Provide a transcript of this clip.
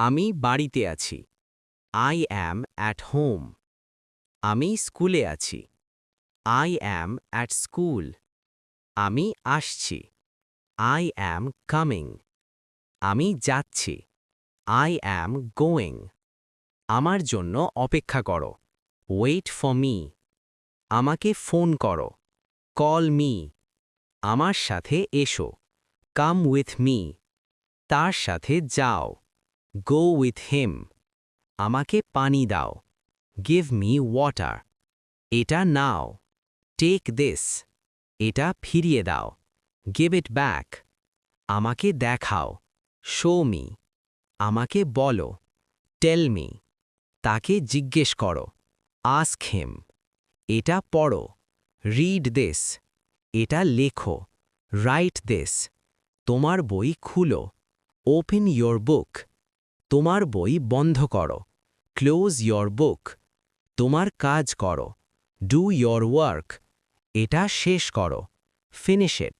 আমি বাড়িতে আছি। I am at home. আমি স্কুলে আছি। I am at school. আমি আসছি। I am coming. আমি যাচ্ছি। I am going. আমার জন্য অপেক্ষা করো। Wait for me. আমাকে ফোন করো। Call me. আমার সাথে এসো। Come with me. তার সাথে যাও। Go with him. আমাকে পানি দাও। Give me water. এটা নাও। Take this. এটা ফিরিয়ে দাও। Give it back. আমাকে দেখাও। Show me. আমাকে বলো। Tell me. তাকে জিজ্ঞেস করো। Ask him. এটা পড়ো। Read this. এটা লেখো। Write this. তোমার বই খুলো। Open your book. তোমার বই বন্ধ করো। Close your book. তোমার কাজ করো। Do your work. এটা শেষ করো। Finish it.